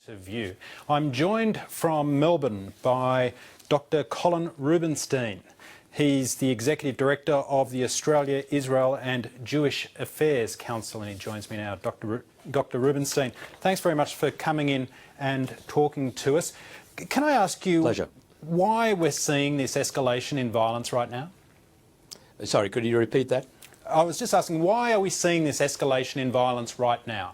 View. I'm joined from Melbourne by Dr. Colin Rubenstein. He's the Executive Director of the Australia, Israel and Jewish Affairs Council, and he joins me now. Dr. Rubenstein, thanks very much for coming in and talking to us. Can I ask you why we're seeing this escalation in violence right now? Sorry, could you repeat that? I was just asking, why are we seeing this escalation in violence right now?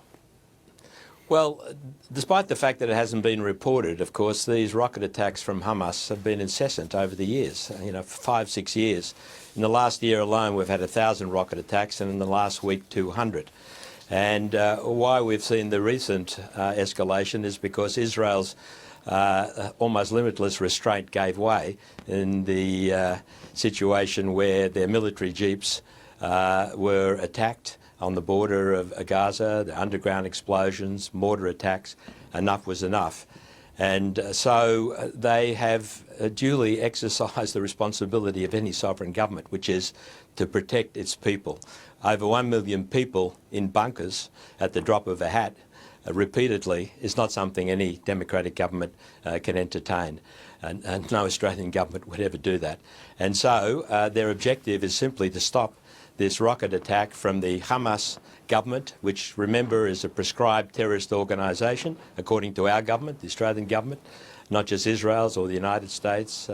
Well, despite the fact that it hasn't been reported, of course, these rocket attacks from Hamas have been incessant over the years, for 5-6 years. In the last year alone, we've had 1,000 rocket attacks, and in the last week, 200. And why we've seen the recent escalation is because Israel's almost limitless restraint gave way in the situation where their military jeeps were attacked on the border of Gaza, the underground explosions, mortar attacks. Enough was enough. And so they have duly exercised the responsibility of any sovereign government, which is to protect its people. Over 1 million people in bunkers at the drop of a hat repeatedly is not something any democratic government can entertain. And no Australian government would ever do that. And so their objective is simply to stop this rocket attack from the Hamas government, which, remember, is a proscribed terrorist organisation, according to our government, the Australian government, not just Israel's or the United States,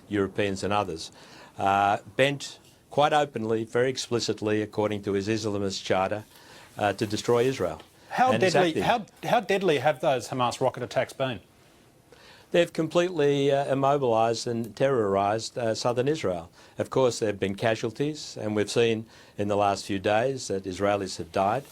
Europeans and others, bent quite openly, very explicitly, according to his Islamist charter, to destroy Israel. How deadly have those Hamas rocket attacks been? They've completely immobilised and terrorised southern Israel. Of course, there have been casualties, and we've seen in the last few days that Israelis have died,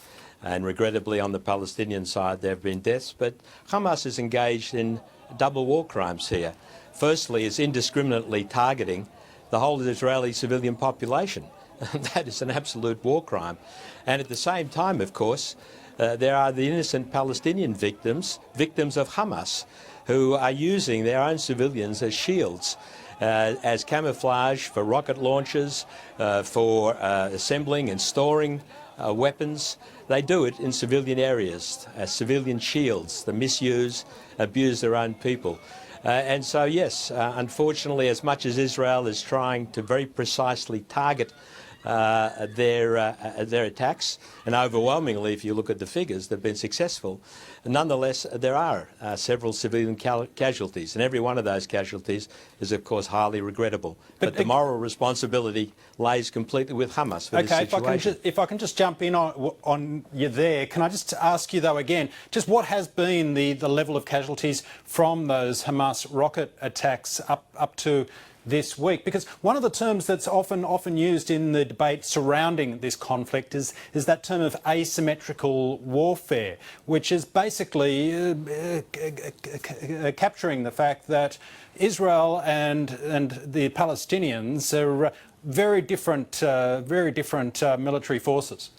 and regrettably on the Palestinian side there have been deaths. But Hamas is engaged in double war crimes here. Firstly, it's indiscriminately targeting the whole of the Israeli civilian population. That is an absolute war crime. And at the same time, of course, there are the innocent Palestinian victims of Hamas, who are using their own civilians as shields, as camouflage for rocket launches, for assembling and storing weapons. They do it in civilian areas, as civilian shields. They misuse, abuse their own people. And so, yes, unfortunately, as much as Israel is trying to very precisely target their attacks, and overwhelmingly, if you look at the figures, they've been successful. Nonetheless, there are several civilian casualties, and every one of those casualties is, of course, highly regrettable. But the moral responsibility lays completely with Hamas for this situation. If I can just jump in on you there, can I just ask you, though, again, just what has been the level of casualties from those Hamas rocket attacks up to this week? Because one of the terms that's often used in the debate surrounding this conflict is that term of asymmetrical warfare, which is basically capturing the fact that Israel and the Palestinians are very different military forces.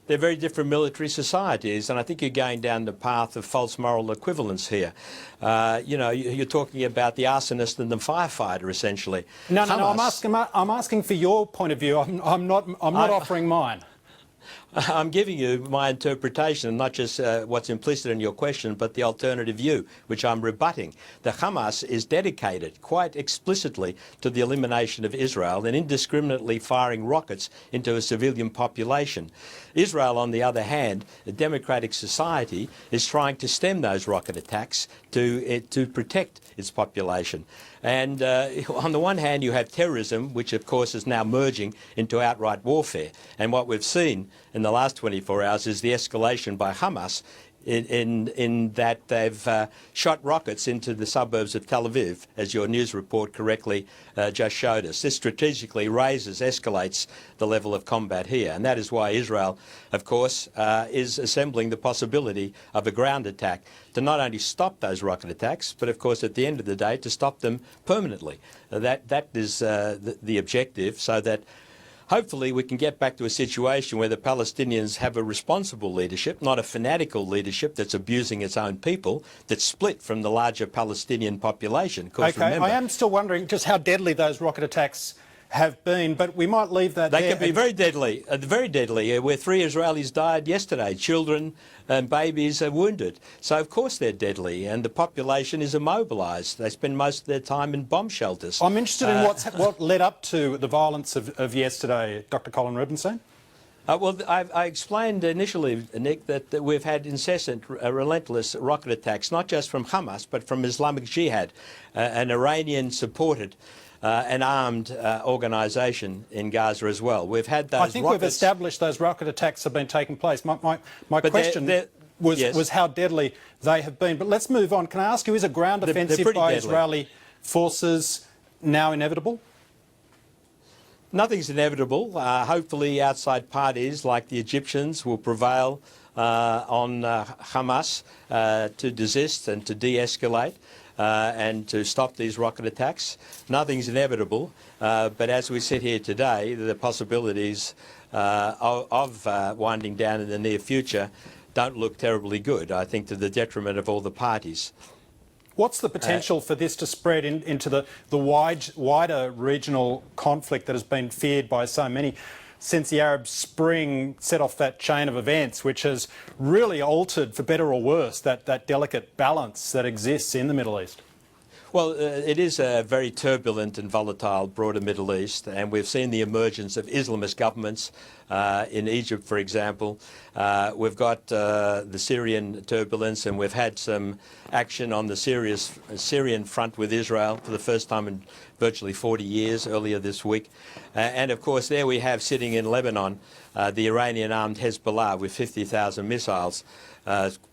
They're very different military societies, and I think you're going down the path of false moral equivalence here. You're talking about the arsonist and the firefighter, essentially. No, I'm asking for your point of view. I'm not offering mine. I'm giving you my interpretation, not just what's implicit in your question, but the alternative view, which I'm rebutting. The Hamas is dedicated quite explicitly to the elimination of Israel and indiscriminately firing rockets into a civilian population. Israel, on the other hand, a democratic society, is trying to stem those rocket attacks to protect its population. And on the one hand, you have terrorism, which of course is now merging into outright warfare. And what we've seen in the last 24 hours is the escalation by Hamas in that they've shot rockets into the suburbs of Tel Aviv, as your news report correctly just showed us. This strategically escalates the level of combat here, and that is why Israel, of course, is assembling the possibility of a ground attack to not only stop those rocket attacks, but of course at the end of the day to stop them permanently. That is the objective, so that hopefully we can get back to a situation where the Palestinians have a responsible leadership, not a fanatical leadership that's abusing its own people, that's split from the larger Palestinian population. Of course, okay, remember, I am still wondering just how deadly those rocket attacks have been, but we might leave that They there. can be very deadly, very deadly, where 3 Israelis died yesterday. Children and babies are wounded. So, of course, they're deadly, and the population is immobilised. They spend most of their time in bomb shelters. I'm interested in what led up to the violence of yesterday, Dr. Colin Rubenstein. Well, I explained initially, Nick, that we've had incessant, relentless rocket attacks, not just from Hamas, but from Islamic Jihad, an Iranian-supported and armed organisation in Gaza as well. We've had those I think rockets. we've established those rocket attacks have been taking place. My question yes. was how deadly they have been. But let's move on. Can I ask you, is a ground offensive by deadly. Israeli forces now inevitable? Nothing's inevitable. Hopefully outside parties like the Egyptians will prevail on Hamas to desist and to de-escalate and to stop these rocket attacks. Nothing's inevitable, but as we sit here today, the possibilities of winding down in the near future don't look terribly good, I think, to the detriment of all the parties. What's the potential for this to spread into the wider regional conflict that has been feared by so many since the Arab Spring set off that chain of events, which has really altered, for better or worse, that delicate balance that exists in the Middle East? Well, it is a very turbulent and volatile broader Middle East, and we've seen the emergence of Islamist governments in Egypt, for example. We've got the Syrian turbulence, and we've had some action on the Syrian front with Israel for the first time in virtually 40 years earlier this week. And of course, there we have sitting in Lebanon the Iranian-armed Hezbollah with 50,000 missiles,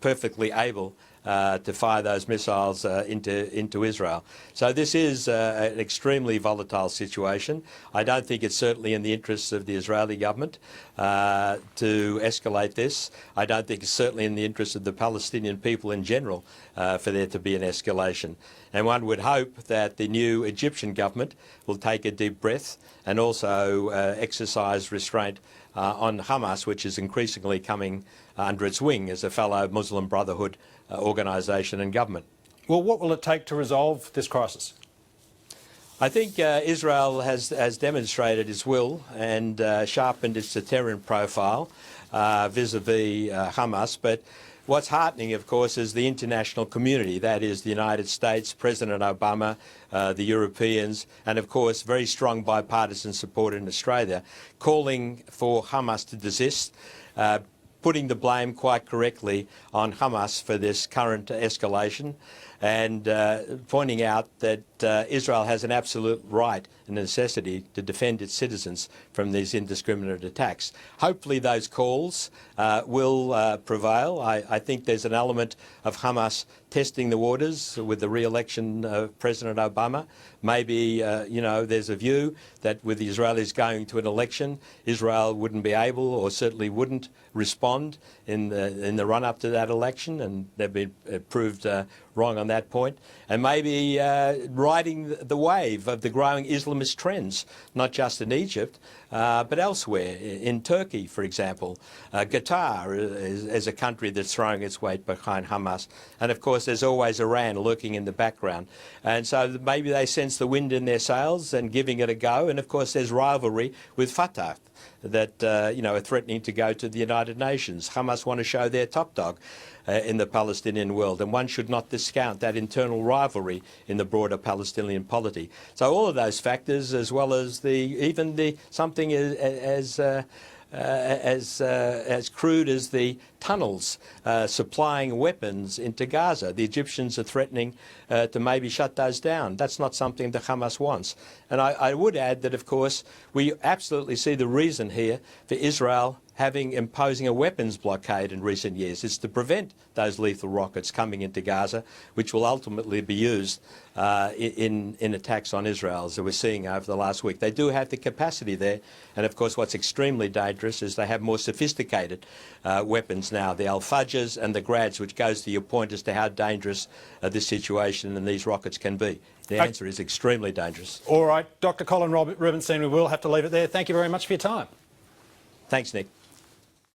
perfectly able to fire those missiles into Israel. So this is an extremely volatile situation. I don't think it's certainly in the interests of the Israeli government to escalate this. I don't think it's certainly in the interest of the Palestinian people in general for there to be an escalation. And one would hope that the new Egyptian government will take a deep breath and also exercise restraint on Hamas, which is increasingly coming under its wing as a fellow Muslim Brotherhood organisation and government. Well, what will it take to resolve this crisis? I think Israel has demonstrated its will and sharpened its deterrent profile vis-à-vis Hamas. But what's heartening, of course, is the international community, that is the United States, President Obama, the Europeans, and of course very strong bipartisan support in Australia, calling for Hamas to desist, putting the blame quite correctly on Hamas for this current escalation, and pointing out that Israel has an absolute right and necessity to defend its citizens from these indiscriminate attacks. Hopefully those calls will prevail. I think there's an element of Hamas testing the waters with the re-election of President Obama. Maybe, there's a view that with the Israelis going to an election, Israel wouldn't be able, or certainly wouldn't, respond in the run-up to that election, and they've been proved wrong on that point. And maybe riding the wave of the growing Islamist trends, not just in Egypt, but elsewhere, in Turkey, for example. Qatar is a country that's throwing its weight behind Hamas. And of course, there's always Iran lurking in the background. And so maybe they sense the wind in their sails and giving it a go. And of course, there's rivalry with Fatah that, are threatening to go to the United Nations. Hamas want to show their top dog in the Palestinian world, and one should not discount that internal rivalry in the broader Palestinian polity. So all of those factors, as well as something as crude as the tunnels supplying weapons into Gaza. The Egyptians are threatening to maybe shut those down. That's not something that Hamas wants. And I would add that, of course, we absolutely see the reason here for Israel imposing a weapons blockade in recent years. It's to prevent those lethal rockets coming into Gaza, which will ultimately be used in attacks on Israel, as we're seeing over the last week. They do have the capacity there, and of course what's extremely dangerous is they have more sophisticated weapons now, the Al-Fajrs and the Grads, which goes to your point as to how dangerous this situation and these rockets can be. The answer is extremely dangerous. All right, Dr. Colin Rubenstein, we will have to leave it there. Thank you very much for your time. Thanks, Nick.